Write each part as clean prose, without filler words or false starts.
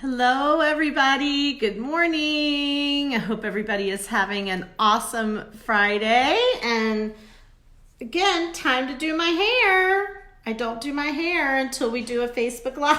Hello, everybody. Good morning. I hope everybody is having an awesome Friday. And again, time to do my hair. I don't do my hair until we do a Facebook Live.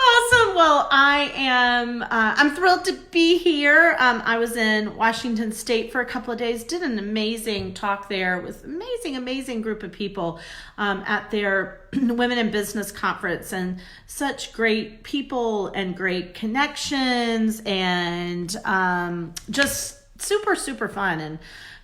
Awesome. Well, I'm thrilled to be here. I was in Washington State for a couple of days, did an amazing talk there with amazing group of people at their Women in Business Conference, and such great people and great connections, and just super fun. And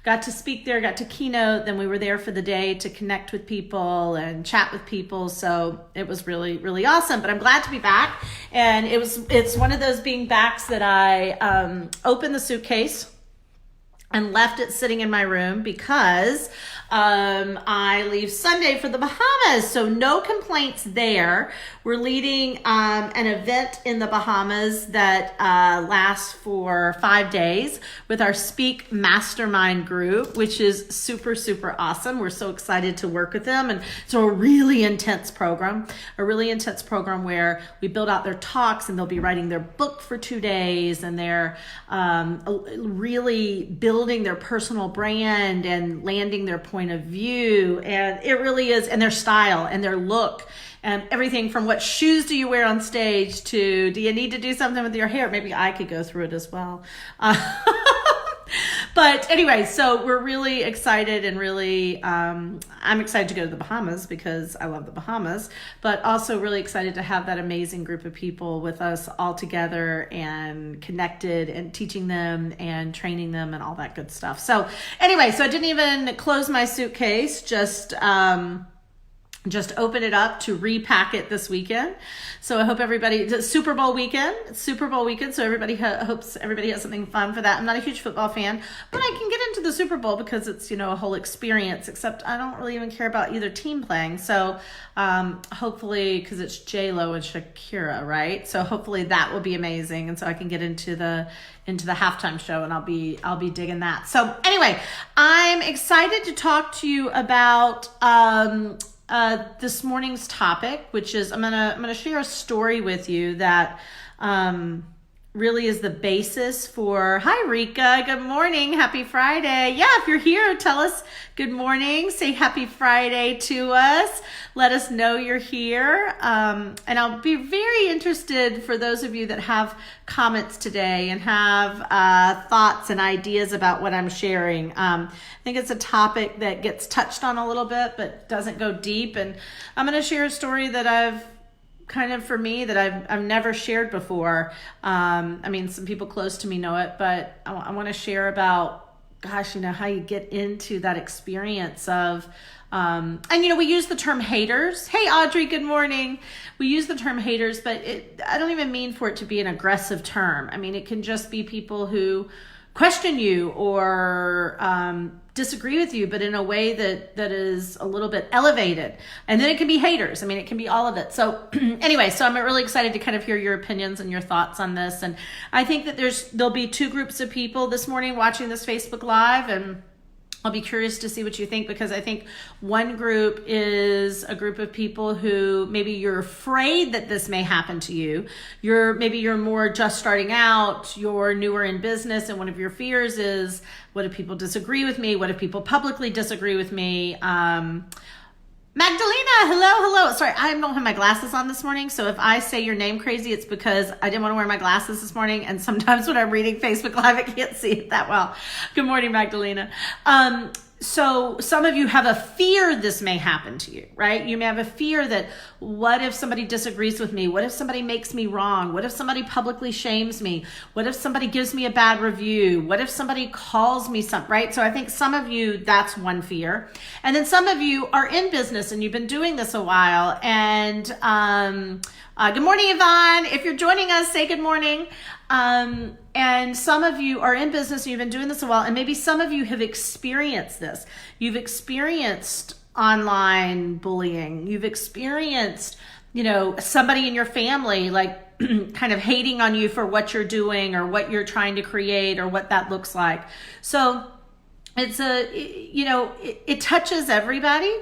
got to speak there, got to keynote, then we were there for the day to connect with people and chat with people. So it was really awesome, but I'm glad to be back. And it's one of those being backs that I opened the suitcase and left it sitting in my room because I leave Sunday for the Bahamas. So no complaints there. We're leading an event in the Bahamas that lasts for 5 days with our Speak Mastermind group, which is super awesome. We're so excited to work with them. And it's a really intense program where we build out their talks, and they'll be writing their book for 2 days, and they're really building their personal brand and landing their point of view. And it really is, and their style and their look and everything from what shoes do you wear on stage to do you need to do something with your hair? Maybe I could go through it as well. But anyway, so we're really excited, and really, I'm excited to go to the Bahamas because I love the Bahamas, but also really excited to have that amazing group of people with us all together and connected and teaching them and training them and all that good stuff. So anyway, so I didn't even close my suitcase, just open it up to repack it this weekend. So I hope it's Super Bowl weekend, so everybody hopes everybody has something fun for that. I'm not a huge football fan, but I can get into the Super Bowl because it's, a whole experience, except I don't really even care about either team playing. So hopefully, because it's J-Lo and Shakira, right? So hopefully that will be amazing, and so I can get into the halftime show, and I'll be digging that. So anyway, I'm excited to talk to you about this morning's topic, which is I'm gonna share a story with you that really is the basis for. Hi Rika, good morning, happy Friday. Yeah, if you're here, tell us good morning, say happy Friday to us, let us know you're here, and I'll be very interested for those of you that have comments today and have thoughts and ideas about what I'm sharing. I think it's a topic that gets touched on a little bit but doesn't go deep, and I'm going to share a story that I've never shared before. Some people close to me know it, but I want to share about, how you get into that experience of, we use the term haters. Hey, Audrey, good morning. We use the term haters, but I don't even mean for it to be an aggressive term. It can just be people who question you or disagree with you, but in a way that is a little bit elevated. And then it can be haters. It can be all of it. So anyway, so I'm really excited to kind of hear your opinions and your thoughts on this. And I think that there'll be two groups of people this morning watching this Facebook Live, and I'll be curious to see what you think, because I think one group is a group of people who maybe you're afraid that this may happen to you. Maybe you're more just starting out, you're newer in business, and one of your fears is, what if people disagree with me? What if people publicly disagree with me? Magdalena, hello. Sorry, I don't have my glasses on this morning, so if I say your name crazy, it's because I didn't want to wear my glasses this morning, and sometimes when I'm reading Facebook Live, I can't see it that well. Good morning, Magdalena. So some of you have a fear this may happen to you, right? You may have a fear that, what if somebody disagrees with me? What if somebody makes me wrong? What if somebody publicly shames me? What if somebody gives me a bad review? What if somebody calls me something, right? So I think some of you, that's one fear. And then some of you are in business and you've been doing this a while. And good morning, Yvonne. If you're joining us, say good morning. And some of you are in business and you've been doing this a while, and maybe some of you have experienced this. You've experienced online bullying. You've experienced, somebody in your family like kind of hating on you for what you're doing or what you're trying to create or what that looks like. So it's it touches everybody,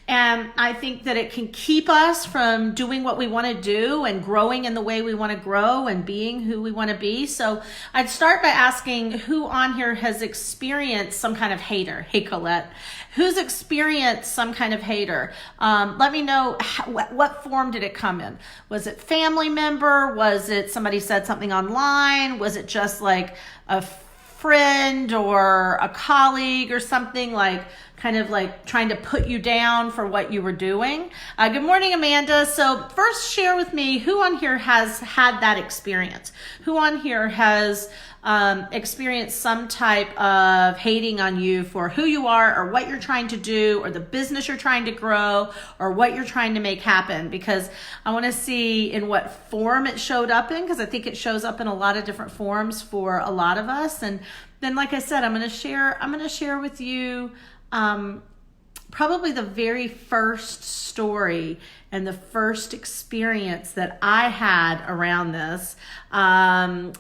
and I think that it can keep us from doing what we want to do and growing in the way we want to grow and being who we want to be. So I'd start by asking who on here has experienced some kind of hater. Hey, Colette, who's experienced some kind of hater? Let me know what form did it come in. Was it family member? Was it somebody said something online? Was it just like a friend or a colleague or something, like kind of like trying to put you down for what you were doing? Good morning, Amanda. So first, share with me who on here has had that experience. Who on here has experienced some type of hating on you for who you are or what you're trying to do or the business you're trying to grow or what you're trying to make happen, because I want to see in what form it showed up in, because I think it shows up in a lot of different forms for a lot of us. And then, like I said, I'm going to share with you probably the very first story and the first experience that I had around this. I'm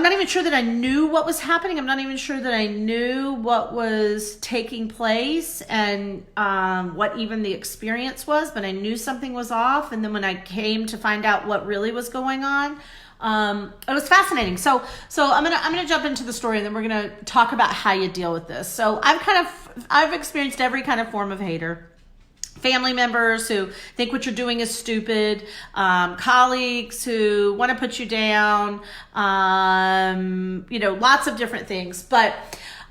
not even sure that I knew what was happening. I'm not even sure that I knew what was taking place and what even the experience was, but I knew something was off. And then when I came to find out what really was going on, it was fascinating. So I'm gonna jump into the story, and then we're gonna talk about how you deal with this. So I've experienced every kind of form of hater. Family members who think what you're doing is stupid, colleagues who want to put you down, lots of different things. But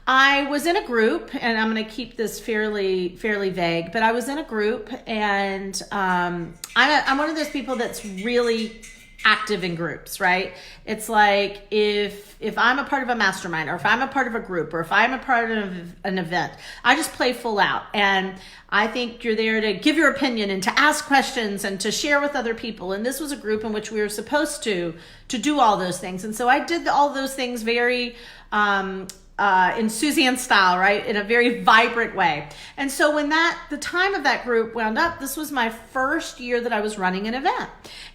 I was in a group, and I'm going to keep this fairly vague, but I was in a group, and I'm one of those people that's really active in groups, right? It's like if I'm a part of a mastermind, or if I'm a part of a group, or if I'm a part of an event, I just play full out. And I think you're there to give your opinion and to ask questions and to share with other people. And this was a group in which we were supposed to do all those things. And so I did all those things very in Suzanne style, right? In a very vibrant way. And so when the time of that group wound up, this was my first year that I was running an event.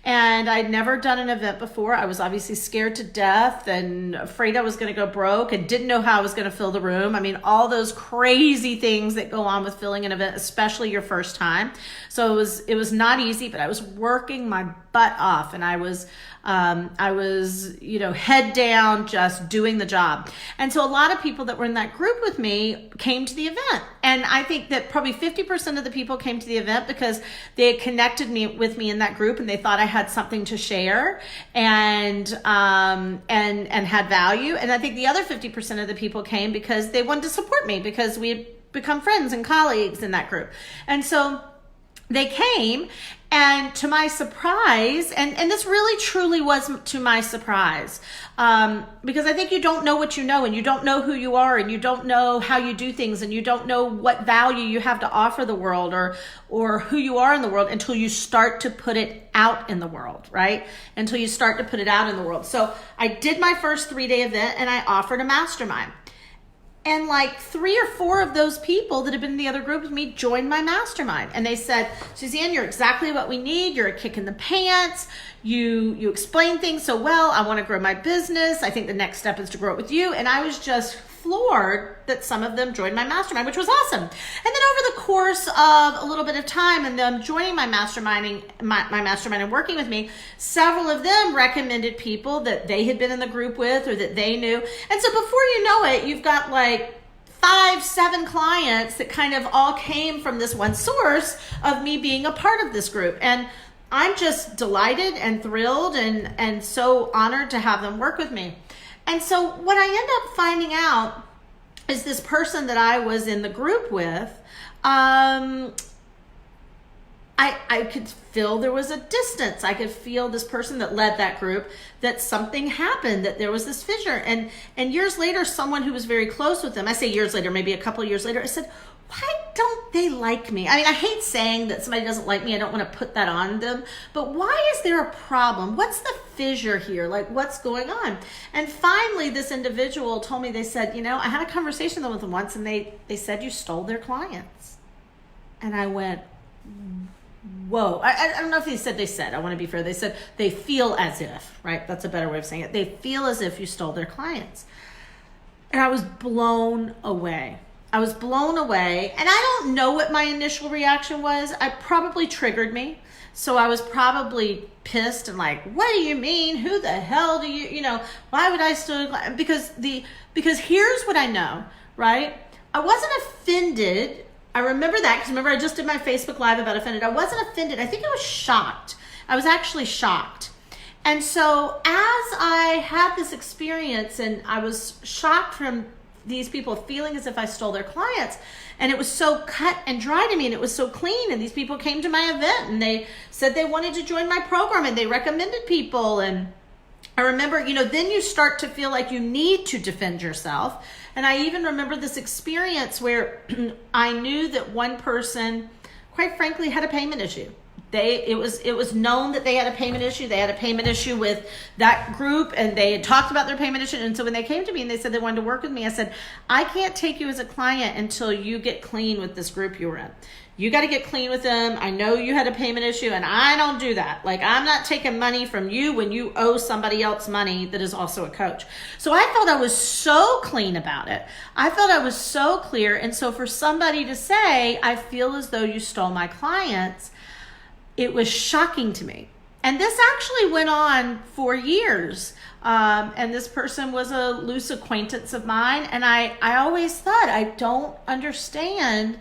And I'd never done an event before. I was obviously scared to death and afraid I was going to go broke and didn't know how I was going to fill the room. I mean, all those crazy things that go on with filling an event, especially your first time. So it was not easy, but I was working my butt off, and I was head down, just doing the job. And so a lot of people that were in that group with me came to the event. And I think that probably 50% of the people came to the event because they had connected with me in that group, and they thought I had something to share and had value. And I think the other 50% of the people came because they wanted to support me, because we had become friends and colleagues in that group. And so they came, and to my surprise, and this really truly was to my surprise, because I think you don't know what you know, and you don't know who you are, and you don't know how you do things, and you don't know what value you have to offer the world or who you are in the world until you start to put it out in the world, right? Until you start to put it out in the world. So I did my first 3-day event, and I offered a mastermind. And like 3 or 4 of those people that had been in the other group with me joined my mastermind. And they said, Suzanne, you're exactly what we need. You're a kick in the pants. You explain things so well. I want to grow my business. I think the next step is to grow it with you. And I was just floored that some of them joined my mastermind, which was awesome. And then over the course of a little bit of time and them joining my mastermind and working with me, several of them recommended people that they had been in the group with or that they knew. And so before you know it, you've got like 5-7 clients that kind of all came from this one source of me being a part of this group. And I'm just delighted and thrilled and so honored to have them work with me. And so what I end up finding out is this person that I was in the group with, I could feel there was a distance. I could feel this person that led that group, that something happened, that there was this fissure. And years later, someone who was very close with them, I say years later, maybe a couple of years later, I said, why don't they like me? I mean, I hate saying that somebody doesn't like me. I don't want to put that on them. But why is there a problem? What's the fissure here? Like, what's going on? And finally, this individual told me, they said, I had a conversation with them once, and they said you stole their clients. And I went, whoa. I don't know if they said, I want to be fair. They said they feel as if, right? That's a better way of saying it. They feel as if you stole their clients. And I was blown away. I was blown away. And I don't know what my initial reaction was. I probably triggered me. So I was probably pissed and like, what do you mean? Who the hell do you, why would I steal? Because here's what I know, right? I wasn't offended. I remember that because remember I just did my Facebook Live about offended. I wasn't offended. I think I was shocked. I was actually shocked. And so as I had this experience and I was shocked from these people feeling as if I stole their clients, and it was so cut and dry to me and it was so clean, and these people came to my event and they said they wanted to join my program and they recommended people. And I remember, then you start to feel like you need to defend yourself. And I even remember this experience where I knew that one person, quite frankly, had a payment issue. It was known that they had a payment issue. They had a payment issue with that group, and they had talked about their payment issue. And so when they came to me and they said they wanted to work with me, I said, I can't take you as a client until you get clean with this group you were in. You got to get clean with them. I know you had a payment issue, and I don't do that. Like, I'm not taking money from you when you owe somebody else money that is also a coach. So I felt I was so clean about it. I felt I was so clear. And so for somebody to say, I feel as though you stole my clients, it was shocking to me. And this actually went on for years. And this person was a loose acquaintance of mine. And I always thought, I don't understand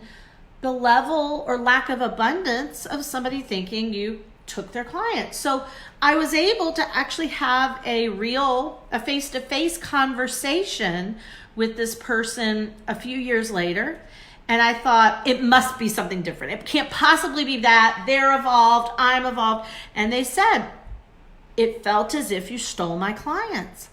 the level or lack of abundance of somebody thinking you took their clients. So I was able to actually have a face-to-face conversation with this person a few years later. And I thought, it must be something different. It can't possibly be that. They're evolved, I'm evolved. And they said, it felt as if you stole my clients.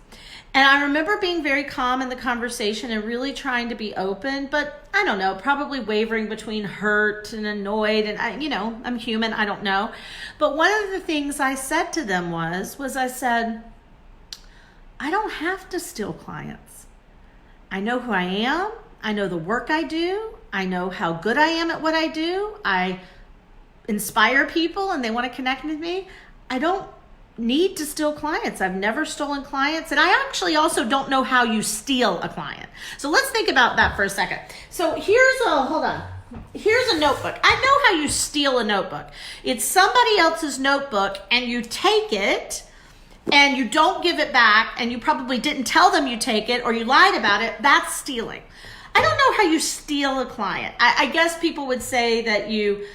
And I remember being very calm in the conversation and really trying to be open, but I don't know, probably wavering between hurt and annoyed. And I'm human, I don't know. But one of the things I said to them was I said, I don't have to steal clients. I know who I am. I know the work I do. I know how good I am at what I do. I inspire people and they want to connect with me. I don't need to steal clients. I've never stolen clients. And I actually also don't know how you steal a client. So let's think about that for a second. So here's a notebook. I know how you steal a notebook. It's somebody else's notebook and you take it and you don't give it back and you probably didn't tell them you take it or you lied about it. That's stealing. I don't know how you steal a client. I guess people would say that you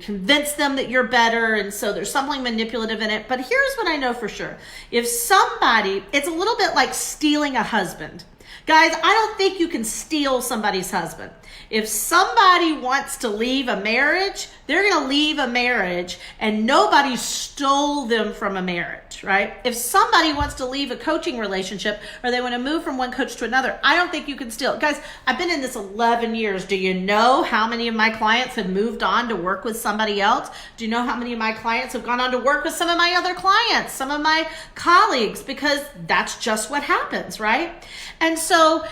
convince them that you're better, and so there's something manipulative in it. But here's what I know for sure. It's a little bit like stealing a husband. Guys, I don't think you can steal somebody's husband. If somebody wants to leave a marriage, they're going to leave a marriage, and nobody stole them from a marriage, right? If somebody wants to leave a coaching relationship or they want to move from one coach to another, I don't think you can steal. Guys, I've been in this 11 years. Do you know how many of my clients have moved on to work with somebody else? Do you know how many of my clients have gone on to work with some of my other clients, some of my colleagues? Because that's just what happens, right? And so,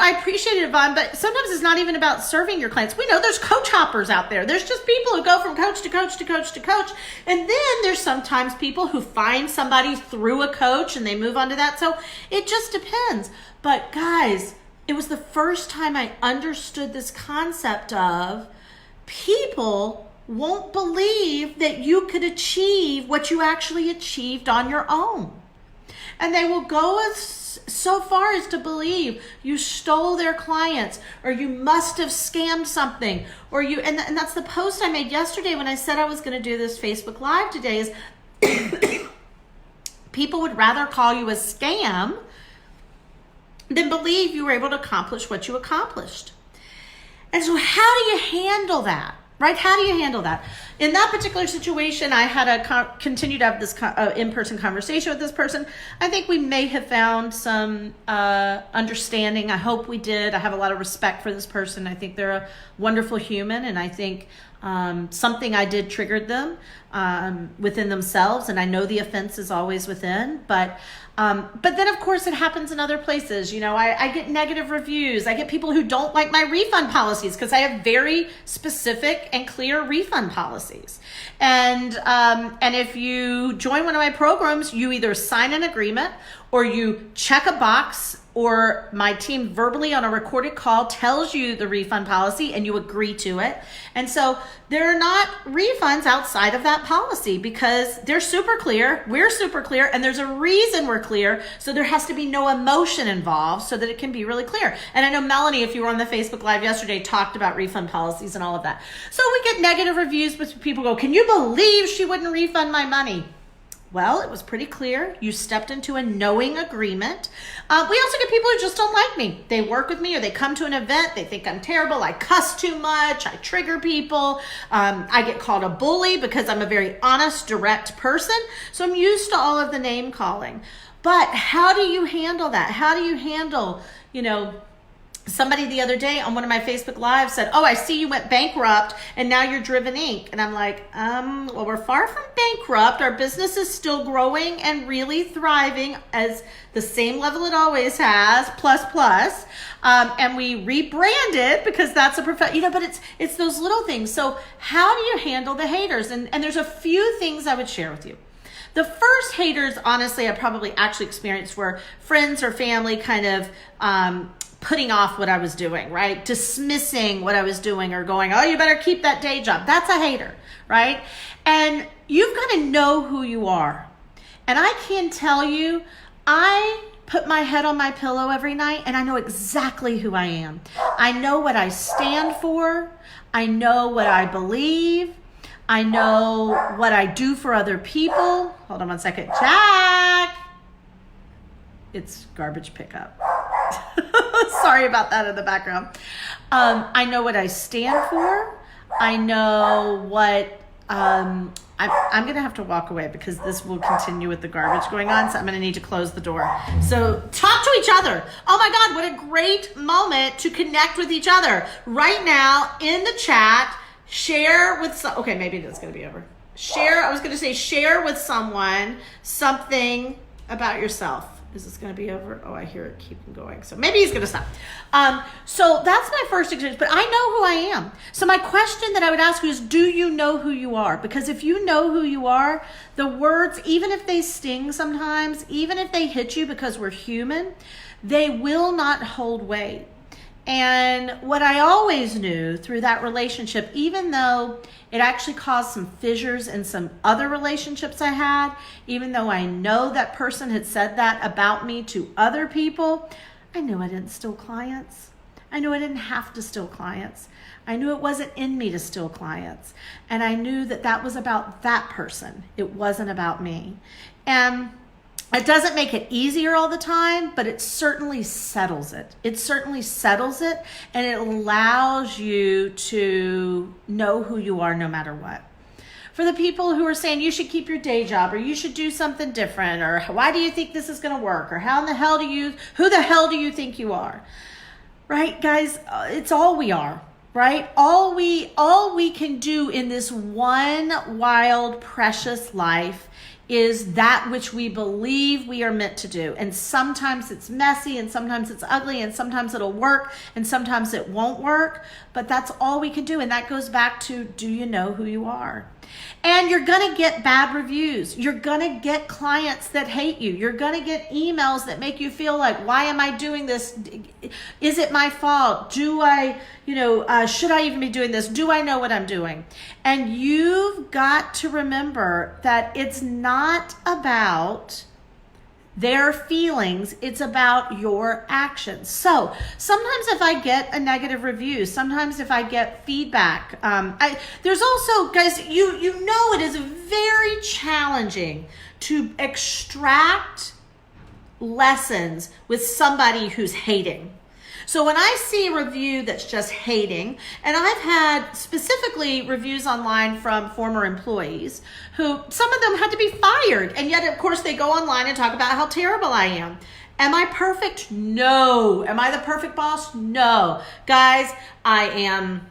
I appreciate it, Yvonne, but sometimes it's not even about serving your clients. We know there's coach hoppers out there. There's just people who go from coach to coach to coach to coach. And then there's sometimes people who find somebody through a coach and they move on to that. So it just depends. But guys, it was the first time I understood this concept of people won't believe that you could achieve what you actually achieved on your own. And they will go so far as to believe you stole their clients, or you must have scammed something, or and that's the post I made yesterday when I said I was going to do this Facebook Live today, is people would rather call you a scam than believe you were able to accomplish what you accomplished. And so how do you handle that? Right? How do you handle that? in that particular situation, I had to continue to have this in-person conversation with this person. I think we may have found some understanding. I hope we did. I have a lot of respect for this person. I think they're a wonderful human, and I think something I did triggered them within themselves, and I know the offense is always within, but then of course it happens in other places. I get negative reviews. I get people who don't like my refund policies because I have very specific and clear refund policies. And if you join one of my programs, you either sign an agreement or you check a box, or my team verbally on a recorded call tells you the refund policy and you agree to it. And so there are not refunds outside of that policy because they're super clear, we're super clear, and there's a reason we're clear, so there has to be no emotion involved so that it can be really clear. And I know Melanie, if you were on the Facebook Live yesterday, talked about refund policies and all of that. So we get negative reviews, but people go, can you believe she wouldn't refund my money? Well, it was pretty clear. You stepped into a knowing agreement. We also get people who just don't like me. They work with me or they come to an event. They think I'm terrible. I cuss too much. I trigger people. I get called a bully because I'm a very honest, direct person. So I'm used to all of the name calling. But how do you handle that? How do you handle, somebody the other day on one of my Facebook Lives said, oh, I see you went bankrupt and now you're Driven Inc. And I'm like, well, we're far from bankrupt. Our business is still growing and really thriving as the same level it always has, plus. And we rebranded because that's a but it's those little things. So how do you handle the haters? And there's a few things I would share with you. The first haters, honestly, I probably actually experienced were friends or family kind of, putting off what I was doing, right? Dismissing what I was doing or going, oh, you better keep that day job. That's a hater, right? And you've got to know who you are. And I can tell you, I put my head on my pillow every night and I know exactly who I am. I know what I stand for. I know what I believe. I know what I do for other people. Hold on one second. Jack! It's garbage pickup. Sorry about that in the background. I know what I stand for. I know what I'm going to have to walk away because this will continue with the garbage going on. So I'm going to need to close the door. So talk to each other. Oh my God, what a great moment to connect with each other. Right now in the chat, share with okay, maybe that's going to be over. Share with someone something about yourself. Is this going to be over? Oh, I hear it keeping going. So maybe he's going to stop. So that's my first experience, but I know who I am. So my question that I would ask you is, do you know who you are? Because if you know who you are, the words, even if they sting sometimes, even if they hit you because we're human, they will not hold weight. And what I always knew through that relationship, even though it actually caused some fissures in some other relationships I had, even though I know that person had said that about me to other people, I knew I didn't steal clients. I knew I didn't have to steal clients. I knew it wasn't in me to steal clients. And I knew that that was about that person. It wasn't about me. And it doesn't make it easier all the time, but it certainly settles it. It certainly settles it, and it allows you to know who you are no matter what. For the people who are saying you should keep your day job or you should do something different or why do you think this is going to work or who the hell do you think you are? Right, guys, it's all we are. Right? All we can do in this one wild, precious life is that which we believe we are meant to do. And sometimes it's messy and sometimes it's ugly and sometimes it'll work and sometimes it won't work, but that's all we can do. And that goes back to, do you know who you are? And you're going to get bad reviews. You're going to get clients that hate you. You're going to get emails that make you feel like, why am I doing this? Is it my fault? Do I, should I even be doing this? Do I know what I'm doing? And you've got to remember that it's not about their feelings, it's about your actions. So sometimes if I get a negative review, sometimes if I get feedback, there's also, guys, you know it is very challenging to extract lessons with somebody who's hating. So when I see a review that's just hating, and I've had specifically reviews online from former employees who, some of them had to be fired, and yet of course they go online and talk about how terrible I am. Am I perfect? No. Am I the perfect boss? No. Guys, I am,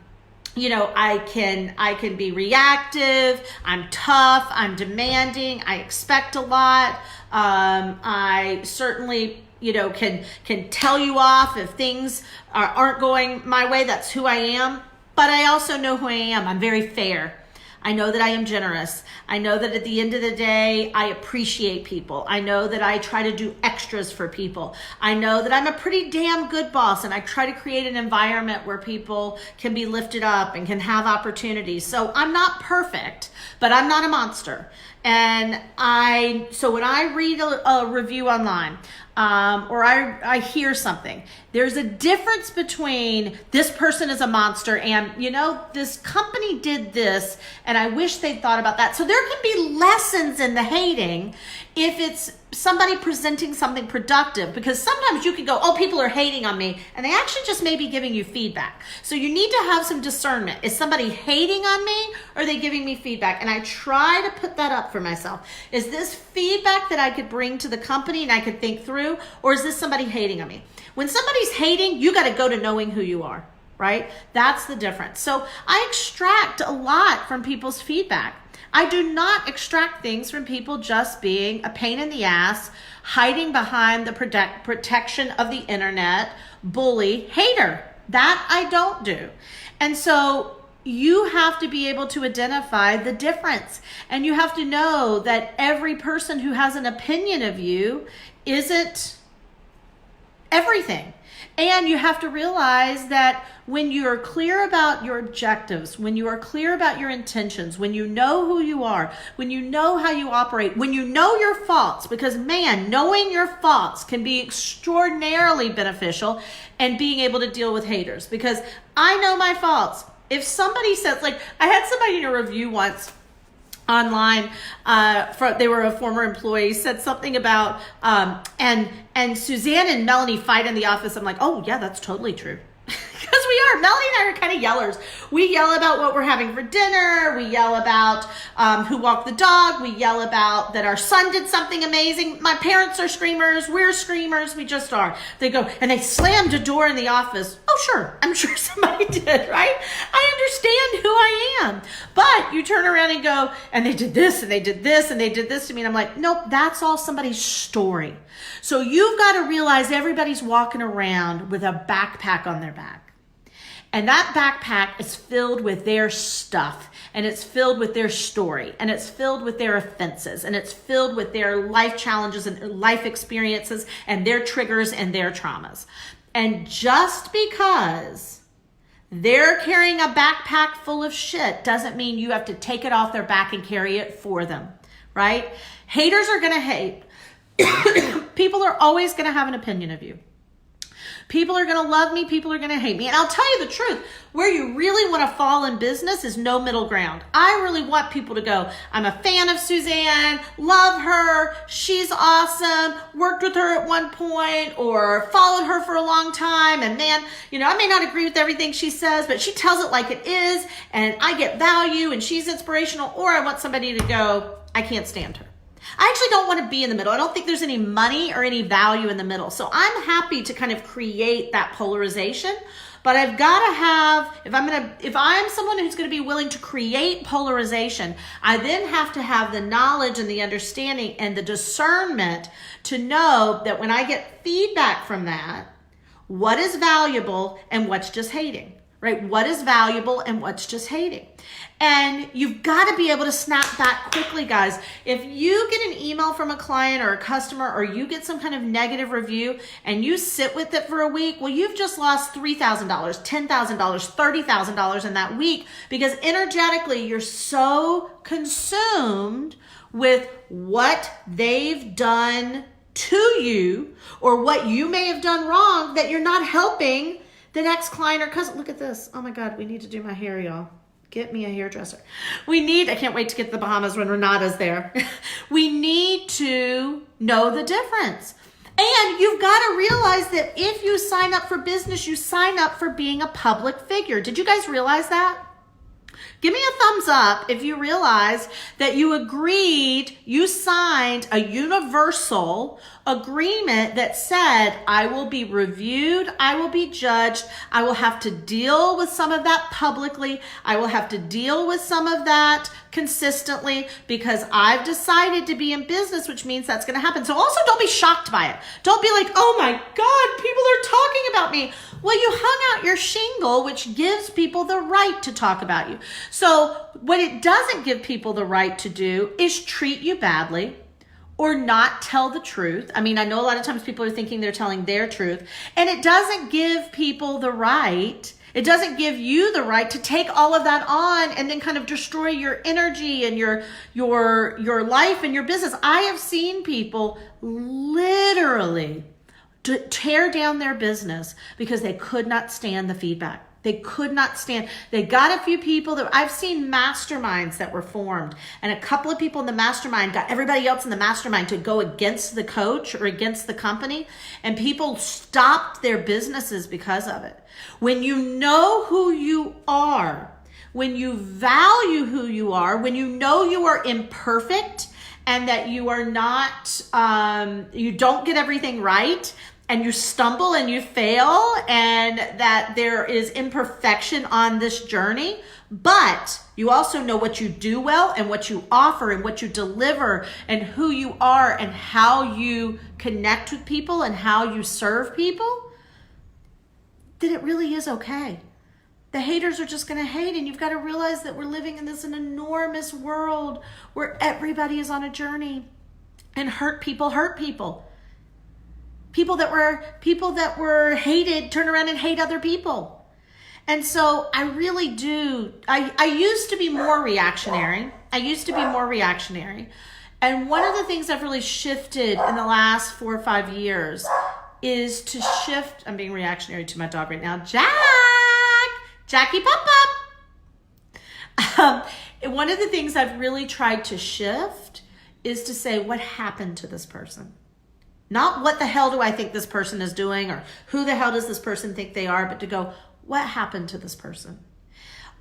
I can be reactive. I'm tough. I'm demanding. I expect a lot. I certainly, can tell you off if things aren't going my way. That's who I am. But I also know who I am. I'm very fair. I know that I am generous. I know that at the end of the day, I appreciate people. I know that I try to do extras for people. I know that I'm a pretty damn good boss, and I try to create an environment where people can be lifted up and can have opportunities. So I'm not perfect, but I'm not a monster. And so when I read a review online, or I hear something, there's a difference between this person is a monster and, this company did this and I wish they'd thought about that. So there can be lessons in the hating if it's somebody presenting something productive, because sometimes you can go, oh, people are hating on me, and they actually just may be giving you feedback. So you need to have some discernment. Is somebody hating on me, or are they giving me feedback? And I try to put that up for myself. Is this feedback that I could bring to the company and I could think through, or is this somebody hating on me? When somebody's hating, you got to go to knowing who you are, right? That's the difference. So I extract a lot from people's feedback. I do not extract things from people just being a pain in the ass, hiding behind the protection of the internet, bully, hater. That I don't do. And so you have to be able to identify the difference. And you have to know that every person who has an opinion of you isn't everything. And you have to realize that when you are clear about your objectives, when you are clear about your intentions, when you know who you are, when you know how you operate, when you know your faults, because man, knowing your faults can be extraordinarily beneficial and being able to deal with haters, because I know my faults. If somebody says, like, I had somebody in a review once online, they were a former employee, said something about, and Suzanne and Melanie fight in the office. I'm like, oh yeah, that's totally true. Because we are. Melanie and I are kind of yellers. We yell about what we're having for dinner. We yell about who walked the dog. We yell about that our son did something amazing. My parents are screamers. We're screamers. We just are. They go, and they slammed a door in the office. Oh, sure. I'm sure somebody did, right? I understand who I am. But you turn around and go, and they did this, and they did this, and they did this to me. And I'm like, nope, that's all somebody's story. So you've got to realize everybody's walking around with a backpack on their back. And that backpack is filled with their stuff, and it's filled with their story, and it's filled with their offenses, and it's filled with their life challenges and their life experiences and their triggers and their traumas. And just because they're carrying a backpack full of shit doesn't mean you have to take it off their back and carry it for them, right? Haters are going to hate. People are always going to have an opinion of you. People are going to love me. People are going to hate me. And I'll tell you the truth, where you really want to fall in business is no middle ground. I really want people to go, I'm a fan of Suzanne, love her, she's awesome, worked with her at one point or followed her for a long time. And man, I may not agree with everything she says, but she tells it like it is. And I get value and she's inspirational. Or I want somebody to go, I can't stand her. I actually don't want to be in the middle. I don't think there's any money or any value in the middle. So I'm happy to kind of create that polarization, but I've got to have, if I'm someone who's going to be willing to create polarization, I then have to have the knowledge and the understanding and the discernment to know that when I get feedback from that, what is valuable and what's just hating. Right? What is valuable and what's just hating. And you've got to be able to snap back quickly, guys. If you get an email from a client or a customer, or you get some kind of negative review and you sit with it for a week, well, you've just lost $3,000, $10,000, $30,000 in that week, because energetically you're so consumed with what they've done to you or what you may have done wrong that you're not helping the next client or cousin. Look at this. Oh my God, we need to do my hair, y'all. Get me a hairdresser. I can't wait to get to the Bahamas when Renata's there. We need to know the difference. And you've got to realize that if you sign up for business, you sign up for being a public figure. Did you guys realize that? Give me a thumbs up if you realize that you agreed, you signed a universal agreement that said, I will be reviewed, I will be judged, I will have to deal with some of that publicly, I will have to deal with some of that consistently because I've decided to be in business, which means that's going to happen. So also don't be shocked by it. Don't be like, oh my God, people are talking about me. Well, you hung out your shingle, which gives people the right to talk about you. So what it doesn't give people the right to do is treat you badly or not tell the truth. I mean, I know a lot of times people are thinking they're telling their truth, and it doesn't give people the right. It doesn't give you the right to take all of that on and then kind of destroy your energy and your life and your business. I have seen people literally to tear down their business because they could not stand the feedback. They could not stand. They got a few people that I've seen masterminds that were formed, and a couple of people in the mastermind got everybody else in the mastermind to go against the coach or against the company, and people stopped their businesses because of it. When you know who you are, when you value who you are, when you know you are imperfect and that you are not, you don't get everything right, and you stumble and you fail, and that there is imperfection on this journey, but you also know what you do well and what you offer and what you deliver and who you are and how you connect with people and how you serve people, then it really is okay. The haters are just going to hate, and you've got to realize that we're living in this enormous world where everybody is on a journey, and hurt people hurt people. People that were hated turn around and hate other people. And so I really do, I used to be more reactionary. And one of the things I've really shifted in the last 4 or 5 years is to shift. I'm being reactionary to my dog right now. Jackie Pop Pop. One of the things I've really tried to shift is to say, what happened to this person? Not what the hell do I think this person is doing or who the hell does this person think they are, but to go, what happened to this person?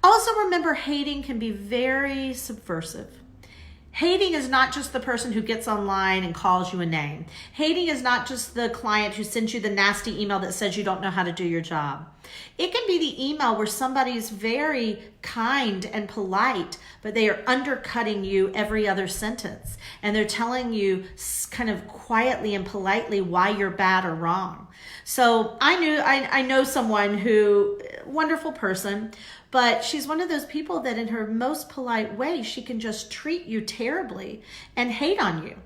Also remember, hating can be very subversive. Hating is not just the person who gets online and calls you a name. Hating is not just the client who sends you the nasty email that says you don't know how to do your job. It can be the email where somebody's very kind and polite, but they are undercutting you every other sentence. And they're telling you kind of quietly and politely why you're bad or wrong. So I know someone who, wonderful person, but she's one of those people that in her most polite way, she can just treat you terribly and hate on you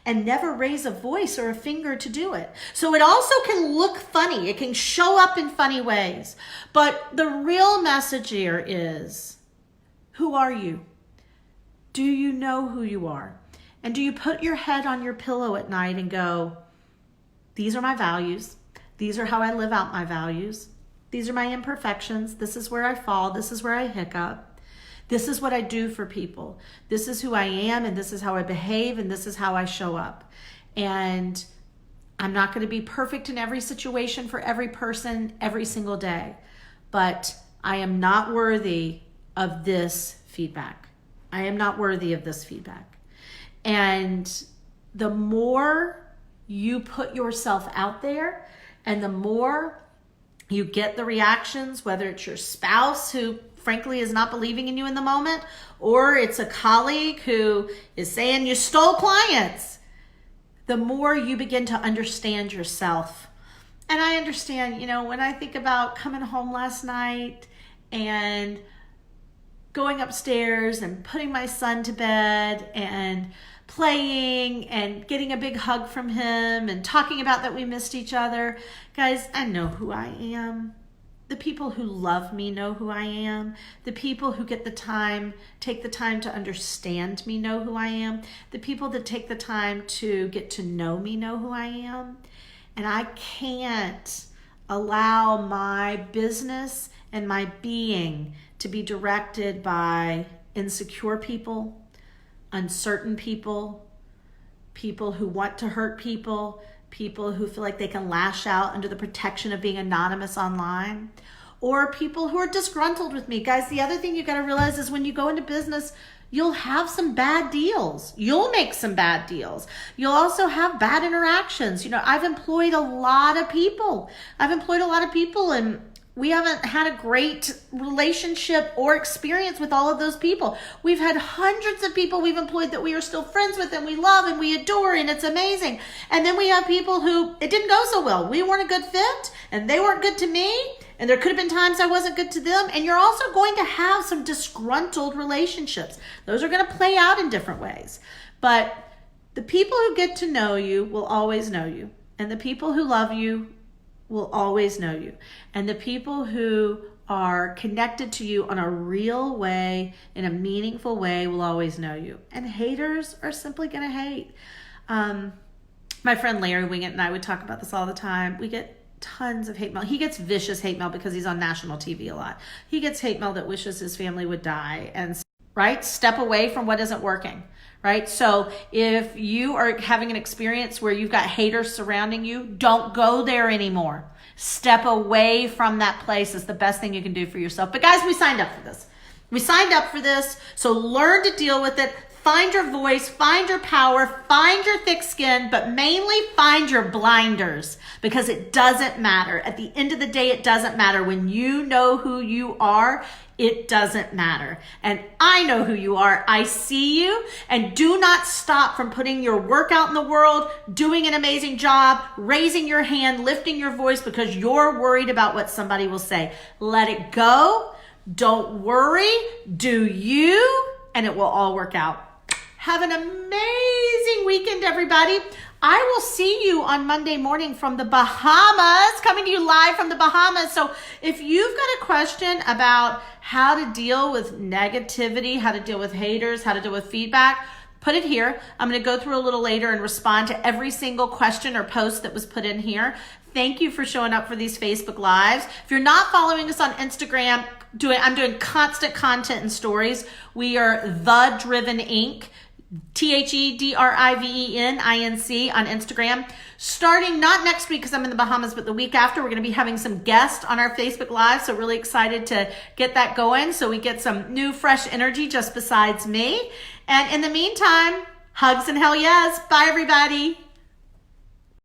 and never raise a voice or a finger to do it. So it also can look funny. It can show up in funny ways. But the real message here is, who are you? Do you know who you are? And do you put your head on your pillow at night and go, these are my values. These are how I live out my values. These are my imperfections. This is where I fall. This is where I hiccup. This is what I do for people. This is who I am, and this is how I behave, and this is how I show up. And I'm not going to be perfect in every situation for every person every single day, but I am not worthy of this feedback. I am not worthy of this feedback. And the more you put yourself out there, and the more you get the reactions, whether it's your spouse who frankly is not believing in you in the moment, or it's a colleague who is saying you stole clients, the more you begin to understand yourself. And I understand, when I think about coming home last night and going upstairs and putting my son to bed and playing and getting a big hug from him and talking about that we missed each other. Guys, I know who I am. The people who love me know who I am. The people who take the time to understand me know who I am. The people that take the time to get to know me know who I am. And I can't allow my business and my being to be directed by insecure people, uncertain people, people who want to hurt people, people who feel like they can lash out under the protection of being anonymous online, or people who are disgruntled with me. Guys, the other thing you got to realize is when you go into business, you'll have some bad deals. You'll make some bad deals. You'll also have bad interactions. I've employed a lot of people. And we haven't had a great relationship or experience with all of those people. We've had hundreds of people we've employed that we are still friends with and we love and we adore, and it's amazing. And then we have people who it didn't go so well. We weren't a good fit and they weren't good to me. And there could have been times I wasn't good to them. And you're also going to have some disgruntled relationships. Those are going to play out in different ways. But the people who get to know you will always know you. And the people who love you will always know you. And the people who are connected to you on a real way, in a meaningful way, will always know you. And haters are simply going to hate. My friend Larry Wingett and I would talk about this all the time. We get tons of hate mail. He gets vicious hate mail because he's on national TV a lot. He gets hate mail that wishes his family would die. And right, step away from what isn't working. Right? So if you are having an experience where you've got haters surrounding you, don't go there anymore. Step away from that place is the best thing you can do for yourself. But guys, we signed up for this. We signed up for this. So learn to deal with it. Find your voice, find your power, find your thick skin, but mainly find your blinders, because it doesn't matter. At the end of the day, it doesn't matter. When you know who you are, it doesn't matter. And I know who you are. I see you. And do not stop from putting your work out in the world, doing an amazing job, raising your hand, lifting your voice because you're worried about what somebody will say. Let it go. Don't worry. Do you, and it will all work out. Have an amazing weekend, everybody. I will see you on Monday morning from the Bahamas, coming to you live from the Bahamas. So if you've got a question about how to deal with negativity, how to deal with haters, how to deal with feedback, put it here. I'm going to go through a little later and respond to every single question or post that was put in here. Thank you for showing up for these Facebook Lives. If you're not following us on Instagram, I'm doing constant content and stories. We are The Driven Inc. TheDriveninc on Instagram. Starting not next week because I'm in the Bahamas, but the week after, we're going to be having some guests on our Facebook Live. So really excited to get that going so we get some new, fresh energy just besides me. And in the meantime, hugs and hell yes. Bye, everybody.